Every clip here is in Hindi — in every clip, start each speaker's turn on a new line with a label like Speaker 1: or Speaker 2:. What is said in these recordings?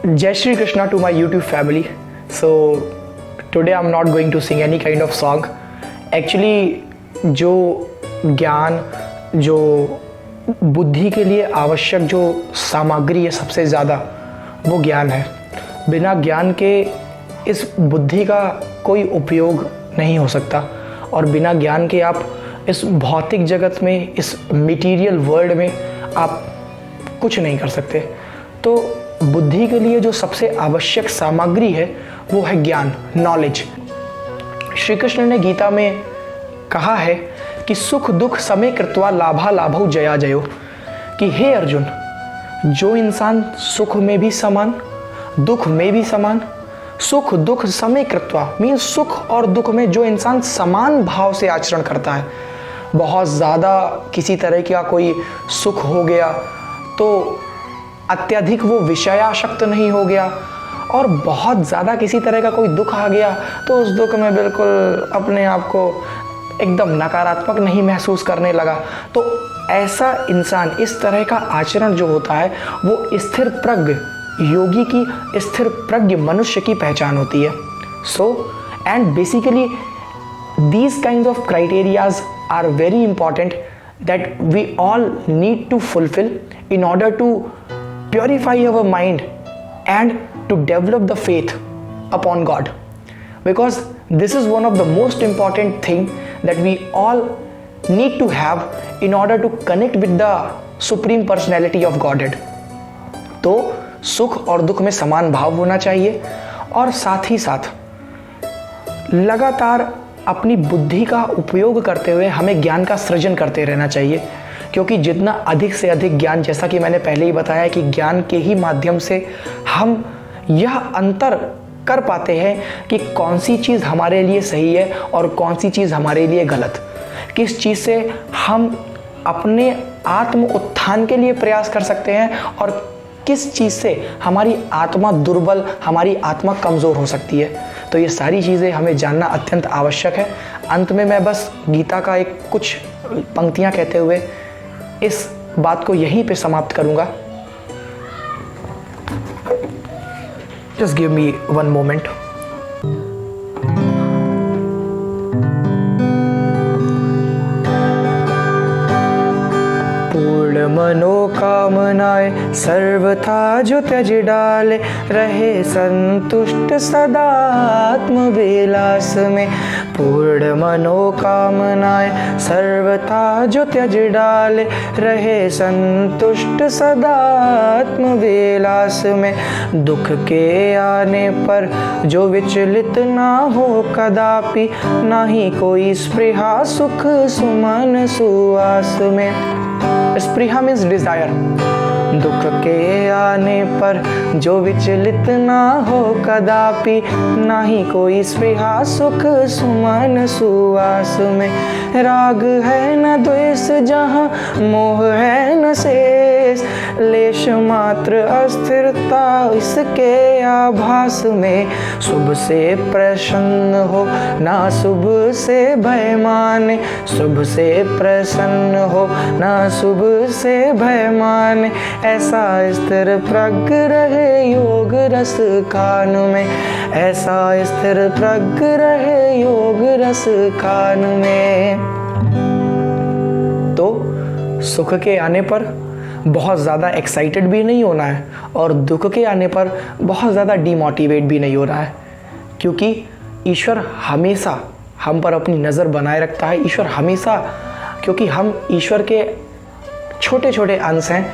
Speaker 1: Jai Shri Krishna to my YouTube family. So today I'm not going to sing any kind of song. Actually जो ज्ञान, जो बुद्धि के लिए आवश्यक जो सामग्री है सबसे ज़्यादा, वो ज्ञान है। बिना ज्ञान के इस बुद्धि का कोई उपयोग नहीं हो सकता और बिना ज्ञान के आप इस भौतिक जगत में, इस मटेरियल वर्ल्ड में आप कुछ नहीं कर सकते। तो बुद्धि के लिए जो सबसे आवश्यक सामग्री है वो है ज्ञान, नॉलेज। श्री कृष्ण ने गीता में कहा है कि सुख दुख समय कृत्वा लाभा लाभौ जया जयो, कि हे अर्जुन, जो इंसान सुख में भी समान, दुख में भी समान, सुख दुख समय कृत्वा मीन्स सुख और दुख में जो इंसान समान भाव से आचरण करता है, बहुत ज़्यादा किसी तरह का कोई सुख हो गया तो अत्यधिक वो विषयाशक्त नहीं हो गया, और बहुत ज़्यादा किसी तरह का कोई दुख आ गया तो उस दुख में बिल्कुल अपने आप को एकदम नकारात्मक नहीं महसूस करने लगा। तो ऐसा इंसान, इस तरह का आचरण जो होता है वो स्थिर प्रज्ञ योगी की, स्थिर प्रज्ञ मनुष्य की पहचान होती है। So and basically these kinds of criterias are very important that we all need to fulfill in order to purify our mind and to develop the faith upon God, because this is one of the most important thing that we all need to have in order to connect with the supreme personality of Godhead। तो सुख और दुख में समान भाव होना चाहिए और साथ ही साथ लगातार अपनी बुद्धि का उपयोग करते हुए हमें ज्ञान का सृजन करते रहना चाहिए, क्योंकि जितना अधिक से अधिक ज्ञान, जैसा कि मैंने पहले ही बताया कि ज्ञान के ही माध्यम से हम यह अंतर कर पाते हैं कि कौन सी चीज़ हमारे लिए सही है और कौन सी चीज़ हमारे लिए गलत, किस चीज़ से हम अपने आत्म उत्थान के लिए प्रयास कर सकते हैं और किस चीज़ से हमारी आत्मा दुर्बल, हमारी आत्मा कमज़ोर हो सकती है। तो ये सारी चीज़ें हमें जानना अत्यंत आवश्यक है। अंत में मैं बस गीता का एक कुछ पंक्तियाँ कहते हुए इस बात को यहीं पे समाप्त करूँगा। Just give me one moment. पूर्ण मनोकामनाएं सर्वथा जो त्यज डाले, रहे संतुष्ट सदा आत्म विलास में। पूर्ण मनोकामनाएं सर्वथा जो त्यज डाले, रहे संतुष्ट सदा आत्म विलास में। दुख के आने पर जो विचलित ना हो कदापि, ना ही कोई स्पृहा सुख सुमन सुवास में। स्पृहा मीन्स डिजायर। दुख के आने पर जो विचलित ना हो कदापि, ना ही कोई स्पृहा सुख सुमन सुवास में। राग है न द्वेष जहाँ, मोह है न शेष, लेश मात्र अस्थिरता इसके आभास में। शुभ से प्रसन्न हो ना शुभ से भय माने, शुभ से प्रसन्न हो ना शुभ से भय माने। ऐसा स्थिर प्रज्ञ रहे योग रस खान में, ऐसा स्थिर प्रज्ञ रहे योग रस खान में। तो सुख के आने पर बहुत ज़्यादा एक्साइटेड भी नहीं होना है और दुख के आने पर बहुत ज़्यादा डीमोटिवेट भी नहीं हो रहा है, क्योंकि ईश्वर हमेशा हम पर अपनी नज़र बनाए रखता है। ईश्वर हमेशा, क्योंकि हम ईश्वर के छोटे छोटे अंश हैं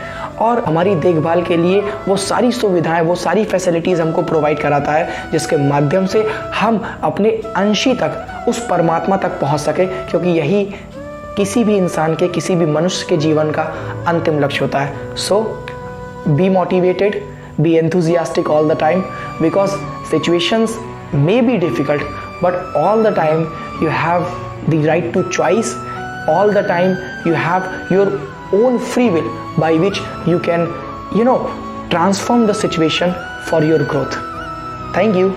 Speaker 1: और हमारी देखभाल के लिए वो सारी सुविधाएं, वो सारी फैसिलिटीज़ हमको प्रोवाइड कराता है, जिसके माध्यम से हम अपने अंशी तक, उस परमात्मा तक पहुंच सके, क्योंकि यही किसी भी इंसान के, किसी भी मनुष्य के जीवन का अंतिम लक्ष्य होता है। So be motivated, be enthusiastic all the time, because situations may be difficult, but all the time you have the right to choice, all the time you have your own free will by which you can transform the situation for your growth. Thank you.